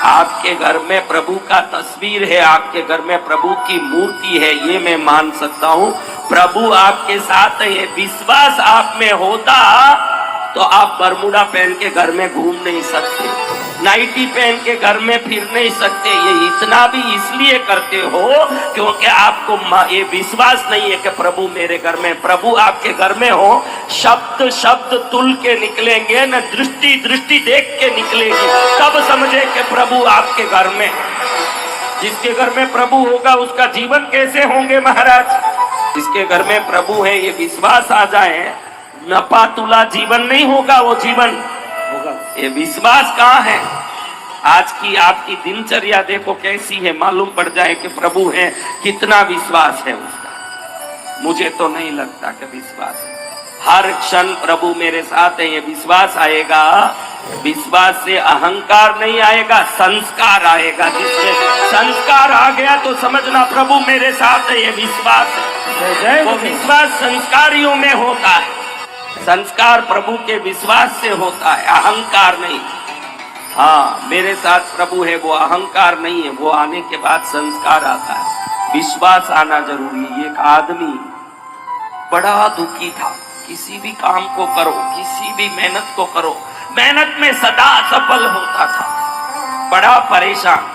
आपके घर में प्रभु का तस्वीर है, आपके घर में प्रभु की मूर्ति है, ये मैं मान सकता हूँ। प्रभु आपके साथ है, ये विश्वास आप में होता तो आप बरमूडा पहन के घर में घूम नहीं सकते, नाइटी पहन के घर में फिर नहीं सकते। ये इतना भी इसलिए करते हो क्योंकि आपको ये विश्वास नहीं है कि प्रभु मेरे घर में। प्रभु आपके घर में हो, शब्द शब्द तुल के निकलेंगे न, दृष्टि दृष्टि देख के निकलेगी, तब समझे कि प्रभु आपके घर में। जिसके घर में प्रभु होगा उसका जीवन कैसे होंगे महाराज? जिसके घर में प्रभु है ये विश्वास आ जाए, नपा तुला जीवन नहीं होगा, वो जीवन होगा। ये विश्वास कहाँ है? आज की आपकी दिनचर्या देखो कैसी है, मालूम पड़ जाए कि प्रभु है, कितना विश्वास है उसका। मुझे तो नहीं लगता कि विश्वास है। हर क्षण प्रभु मेरे साथ है, ये विश्वास आएगा। विश्वास से अहंकार नहीं आएगा, संस्कार आएगा। जिसमें संस्कार आ गया तो समझना प्रभु मेरे साथ है, ये विश्वास है। वो विश्वास संस्कारियों में होता है, संस्कार प्रभु के विश्वास से होता है, अहंकार नहीं। हाँ, मेरे साथ प्रभु है, वो अहंकार नहीं है, वो आने के बाद संस्कार आता है, विश्वास आना जरूरी है। एक आदमी बड़ा दुखी था, किसी भी काम को करो, किसी भी मेहनत को करो, मेहनत में सदा सफल होता था, बड़ा परेशान।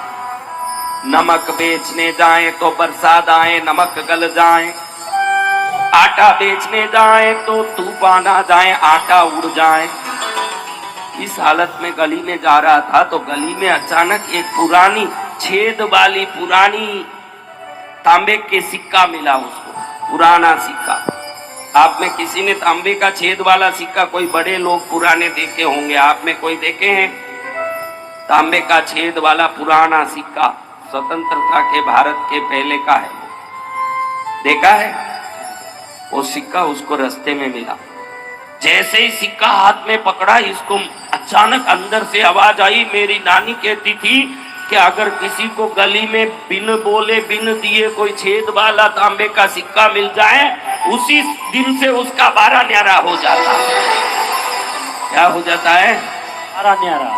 नमक बेचने जाए तो बरसात आए, नमक गल जाए, आटा बेचने जाए तो तूफान आ जाए, आटा उड़ जाए। इस हालत में गली में जा रहा था तो गली में अचानक एक पुरानी छेद वाली पुरानी तांबे के सिक्का मिला उसको, पुराना सिक्का। आप में किसी ने तांबे का छेद वाला सिक्का, कोई बड़े लोग पुराने देखे होंगे, आप में कोई देखे हैं? तांबे का छेद वाला पुराना सिक्का स्वतंत्रता के भारत के पहले का है, देखा है? वो सिक्का उसको रास्ते में मिला। जैसे ही सिक्का हाथ में पकड़ा, इसको अचानक अंदर से आवाज आई। मेरी नानी कहती थी कि अगर किसी को गली में बिन बोले बिन दिए कोई छेद वाला तांबे का सिक्का मिल जाए, उसी दिन से उसका बारह न्यारा हो जाता है। क्या हो जाता है? बारह न्यारा।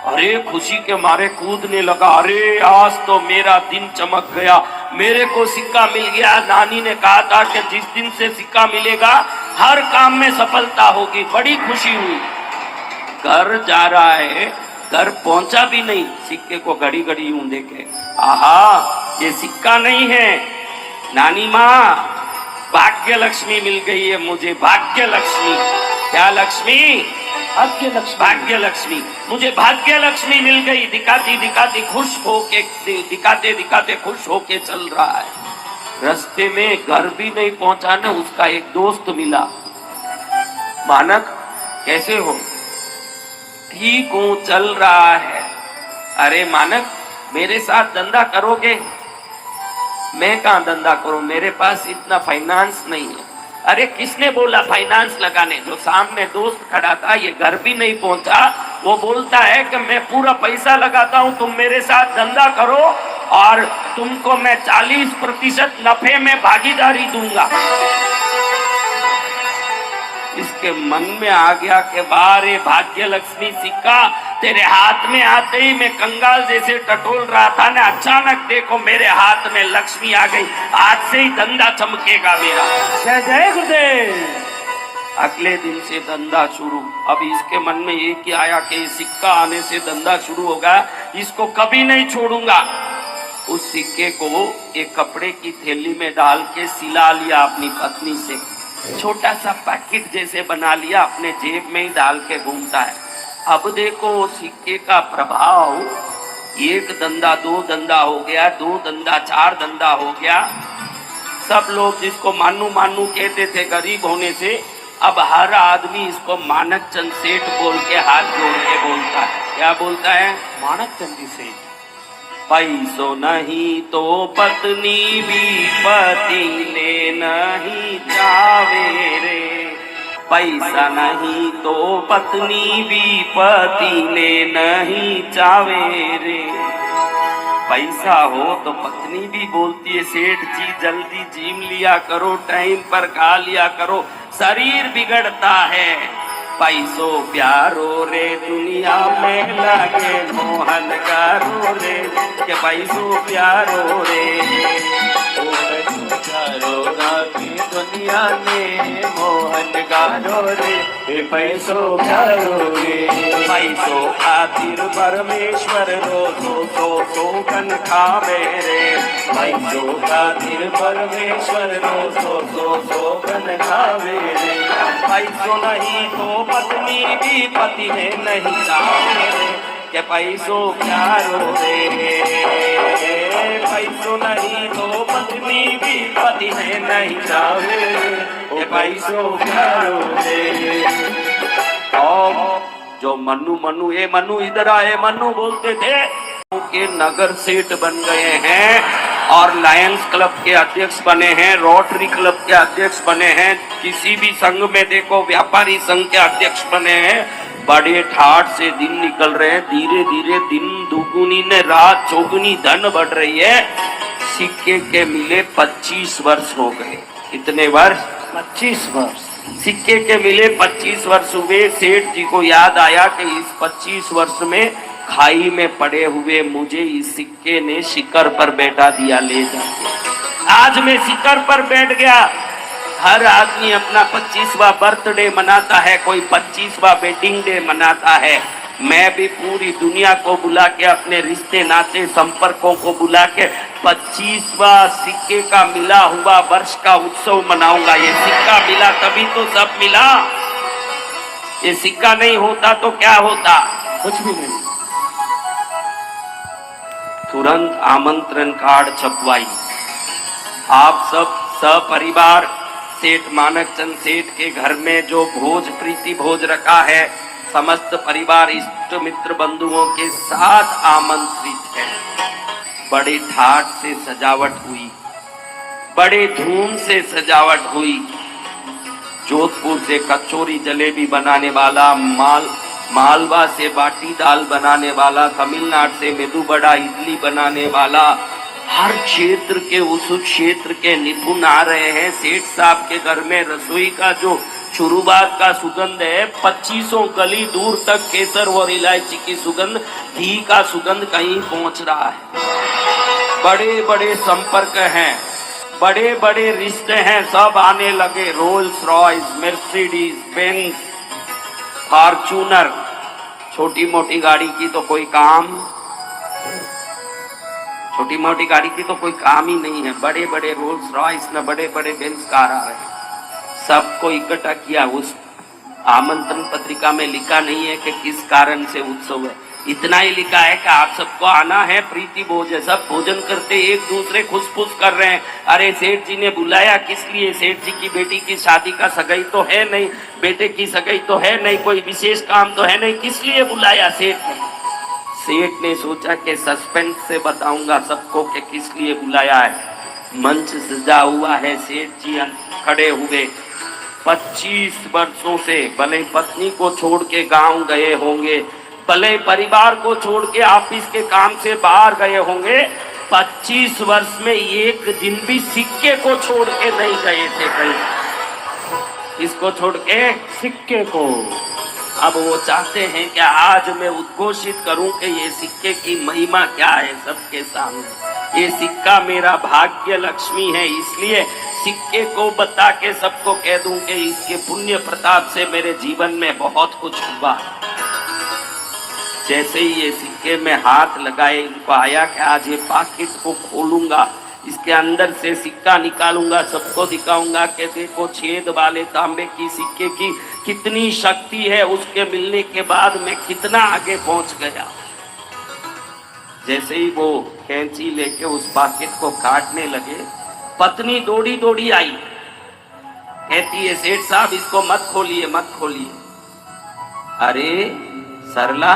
अरे खुशी के मारे कूदने लगा, अरे आज तो मेरा दिन चमक गया, मेरे को सिक्का मिल गया। नानी ने कहा था कि जिस दिन से सिक्का मिलेगा हर काम में सफलता होगी। बड़ी खुशी हुई। घर जा रहा है, घर पहुंचा भी नहीं, सिक्के को घड़ी घड़ी यूं देखे, आहा ये सिक्का नहीं है, नानी माँ भाग्य लक्ष्मी मिल गई है मुझे, भाग्य लक्ष्मी। क्या लक्ष्मी? भाग्य लक्ष्मी। भाग्य लक्ष्मी, मुझे भाग्य लक्ष्मी मिल गई। दिखाती दिखाती खुश होके, दिखाते दिखाते खुश होके चल रहा है। रास्ते में घर भी नहीं पहुंचा ना, उसका एक दोस्त मिला। मानक कैसे हो? ठीक हूं, चल रहा है। अरे मानक मेरे साथ धंधा करोगे? मैं कहाँ धंधा करूं, मेरे पास इतना फाइनेंस नहीं है। अरे किसने बोला फाइनेंस लगाने? जो सामने दोस्त खड़ा था, ये घर भी नहीं पहुंचा, वो बोलता है कि मैं पूरा पैसा लगाता हूं, तुम मेरे साथ धंधा करो और तुमको मैं 40% नफे में भागीदारी दूंगा। इसके मन में आ गया कि बारे भाग्य लक्ष्मी सिक्का तेरे हाथ में आते ही मैं कंगाल जैसे टटोल रहा था ना, अचानक देखो मेरे हाथ में लक्ष्मी आ गई, आज से ही धंधा चमकेगा मेरा। जय जय गुरुदेव। अगले दिन से धंधा शुरू। अब इसके मन में ये क्या आया कि सिक्का आने से धंधा शुरू होगा, इसको कभी नहीं छोड़ूंगा। उस सिक्के को एक कपड़े की थैली में डाल के सिला लिया अपनी पत्नी से, छोटा सा पैकेट जैसे बना लिया, अपने जेब में ही डाल के घूमता है। अब देखो सिक्के का प्रभाव, एक धंधा दो धंधा हो गया, दो धंधा चार धंधा हो गया। सब लोग जिसको मानू मानू कहते थे गरीब होने से, अब हर आदमी इसको मानक चंद सेठ बोल के हाथ जोड़ के बोलता है। क्या बोलता है? मानक चंद सेठ। पैसो नहीं तो पत्नी भी पति ले नहीं जावे रे, पैसा नहीं तो पत्नी भी पति ले नहीं जावे रे। पैसा हो तो पत्नी भी बोलती है सेठ जी जल्दी जिम लिया करो, टाइम पर खा लिया करो, शरीर बिगड़ता है। पैसो प्यारो रे दुनिया में लगे मोहन गारो रे, के पैसो प्यारो रे दुनिया में मोहन गारो रे, पैसो प्यारो रे। पैसो खातिर परमेश्वर रो सो कन खावे रे, पैसो खातिर परमेश्वर रो सो कन खावे रे। पैसो नहीं तो पत्नी भी पति है नहीं चाहे रे, के पैसो प्यारो रे। पैसो नहीं तो पत्नी भी पति है नहीं चाहे, के पैसो प्यारो रे। और जो मनु ये मनु इधर आए, मनु बोलते थे के नगर सेठ बन गए हैं और लायंस क्लब के अध्यक्ष बने हैं, रोटरी क्लब के अध्यक्ष बने हैं, किसी भी संघ में देखो व्यापारी संघ के अध्यक्ष बने हैं। बड़े ठाठ से दिन निकल रहे हैं, धीरे धीरे दिन दुगुनी ने रात चौगुनी धन बढ़ रही है। सिक्के के मिले 25 वर्ष हो गए। कितने वर्ष? 25 वर्ष। सिक्के के मिले 25 वर्ष हुए। सेठ जी को याद आया कि इस 25 वर्ष में खाई में पड़े हुए मुझे इस सिक्के ने शिखर पर बैठा दिया, ले जाके आज मैं शिखर पर बैठ गया। हर आदमी अपना 25वां बर्थडे मनाता है, कोई 25वां वेडिंग डे मनाता है। मैं भी पूरी दुनिया को बुला के, अपने रिश्ते नाते संपर्कों को बुला के 25वां सिक्के का मिला हुआ वर्ष का उत्सव मनाऊंगा। ये सिक्का मिला तभी तो सब मिला, ये सिक्का नहीं होता तो क्या होता? कुछ भी नहीं। तुरंत आमंत्रण कार्ड छपवाई। आप सब सपरिवार सेठ मानक चंद सेठ के घर में जो भोज प्रीति भोज रखा है, समस्त परिवार इष्ट मित्र बंधुओं के साथ आमंत्रित है। बड़े ठाठ से सजावट हुई, बड़े धूम से सजावट हुई। जोधपुर से कचौरी जलेबी बनाने वाला, मालवा से बाटी दाल बनाने वाला, तमिलनाडु से मेदू बड़ा इडली बनाने वाला, हर क्षेत्र के उस क्षेत्र के निपुण आ रहे हैं। सेठ साहब के घर में रसोई का जो शुरुआत का सुगंध है, 25 गली दूर तक केसर और इलायची की सुगंध, घी का सुगंध कहीं पहुंच रहा है। बड़े बड़े संपर्क हैं, बड़े बड़े रिश्ते हैं, सब आने लगे। Rolls Royce, Mercedes Benz, Fortuner, छोटी मोटी गाड़ी की तो कोई काम, छोटी मोटी गाड़ी की तो कोई काम ही नहीं है। बड़े बड़े रोल्स रॉयस में बड़े बड़े बेंज कार आ रहे हैं। सबको इकट्ठा किया। उस आमंत्रण पत्रिका में लिखा नहीं है कि किस कारण से उत्सव है, इतना ही लिखा है कि आप सबको आना है, प्रीति भोज है। सब भोजन करते एक दूसरे खुशफुश कर रहे हैं। अरे सेठ जी ने बुलाया किस लिए? सेठ जी की बेटी की शादी का सगाई तो है नहीं, बेटे की सगाई तो है नहीं, कोई विशेष काम तो है नहीं, किस लिए बुलाया सेठ ने? सेठ ने सोचा कि सस्पेंस से बताऊंगा सबको कि किस लिए बुलाया है। मंच सजा हुआ है, सेठ जी खड़े हुए। 25 वर्षों से भले पत्नी को छोड़ के गांव गए होंगे, भले परिवार को छोड़ के ऑफिस के काम से बाहर गए होंगे, 25 वर्ष में एक दिन भी सिक्के को छोड़ के नहीं गए थे कहीं। इसको छोड़ के? सिक्के को। अब वो चाहते हैं कि आज मैं उद्घोषित करूं कि ये सिक्के की महिमा क्या है सबके सामने। ये सिक्का मेरा भाग्य लक्ष्मी है, इसलिए सिक्के को बता के सबको कह दूं कि इसके पुण्य प्रताप से मेरे जीवन में बहुत कुछ हुआ। जैसे ही ये सिक्के में हाथ लगाए, इनको आया कि आज ये पाकिट को खोलूंगा, इसके अंदर से सिक्का निकालूंगा, सबको दिखाऊंगा कि देखो छेद वाले तांबे की सिक्के की कितनी शक्ति है। उसके मिलने के बाद मैं कितना आगे पहुंच गया। जैसे ही वो कैंची लेके उस पाकिट को काटने लगे, पत्नी दौड़ी दौड़ी आई, कहती है सेठ साहब इसको मत खोलिए, मत खोलिए। अरे सरला,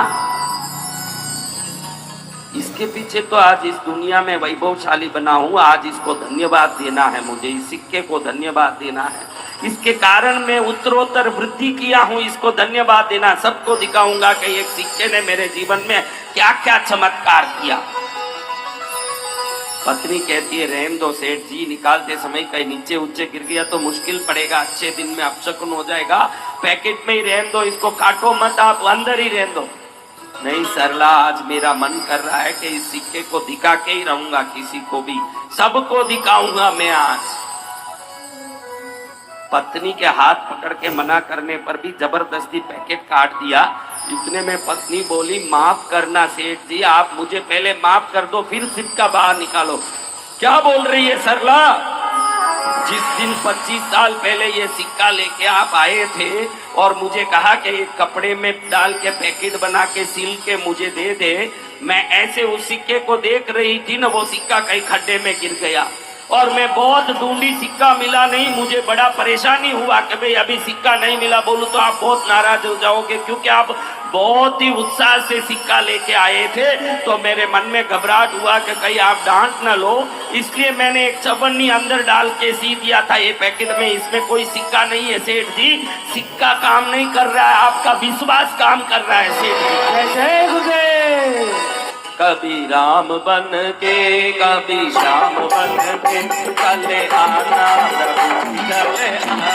इसके पीछे तो आज इस दुनिया में वैभवशाली बना हूं, आज इसको धन्यवाद देना है, मुझे इस सिक्के को धन्यवाद देना है, इसके कारण मैं उत्तरोत्तर वृद्धि किया हूं, इसको धन्यवाद देना। सबको दिखाऊंगा कि एक सिक्के ने मेरे जीवन में क्या क्या चमत्कार किया। पत्नी कहती है रहने दो सेठ जी, निकालते समय कहीं नीचे ऊंचे गिर गया तो मुश्किल पड़ेगा, अच्छे दिन में अपशकुन हो जाएगा, पैकेट में ही रहने दो, इसको काटो मत, आप अंदर ही रहने दो। नहीं सरला, आज मेरा मन कर रहा है कि इस सिक्के को दिखा के ही रहूंगा, किसी को भी, सबको दिखाऊंगा मैं आज। पत्नी के हाथ पकड़ के मना करने पर भी जबरदस्ती पैकेट काट दिया। इतने में पत्नी बोली माफ करना सेठ जी, आप मुझे पहले माफ कर दो फिर सिक्का बाहर निकालो। क्या बोल रही है सरला? जिस दिन 25 साल पहले ये सिक्का लेके आप आए थे और मुझे कहा कि एक कपड़े में डाल के पैकेट बना के सील के मुझे दे दे, मैं ऐसे उस सिक्के को देख रही थी ना, वो सिक्का कहीं खड्डे में गिर गया और मैं बहुत ढूंढी, सिक्का मिला नहीं। मुझे बड़ा परेशानी हुआ कि भाई अभी सिक्का नहीं मिला, बोलूं तो आप बहुत नाराज हो जाओगे, क्योंकि आप बहुत ही उत्साह से सिक्का लेके आए थे। तो मेरे मन में घबराहट हुआ कि कहीं आप डांट ना लो, इसलिए मैंने एक चवन्नी अंदर डाल के सी दिया था ये पैकेट में, इसमें कोई सिक्का नहीं है सेठ जी, सिक्का काम नहीं कर रहा है, आपका विश्वास काम कर रहा है सेठ जी। जय गुरुदेव। कभी राम बन के कभी श्याम बन के चले आना प्रभु, चले आना,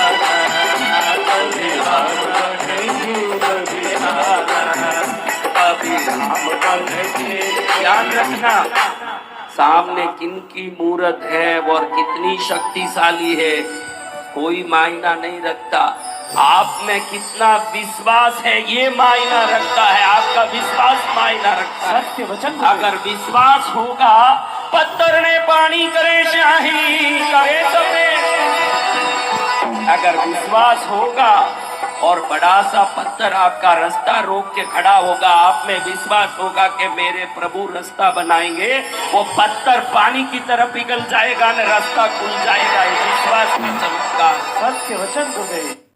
कभी राम बन के कभी आना, कभी राम बन के। ध्यान रखना, सामने किनकी मूरत है और कितनी शक्तिशाली है कोई मायना नहीं रखता, आप में कितना विश्वास है ये मायना रखता है, आपका विश्वास मायना रखता है। सत्य वचन। अगर विश्वास होगा, पत्थर ने पानी करे शाही करे सफेद, अगर विश्वास होगा और बड़ा सा पत्थर आपका रास्ता रोक के खड़ा होगा, आप में विश्वास होगा कि मेरे प्रभु रास्ता बनाएंगे, वो पत्थर पानी की तरफ पिघल जाएगा न, रास्ता खुल जाएगा। विश्वास में चमत्कार। सत्य वचन गुरुदेव।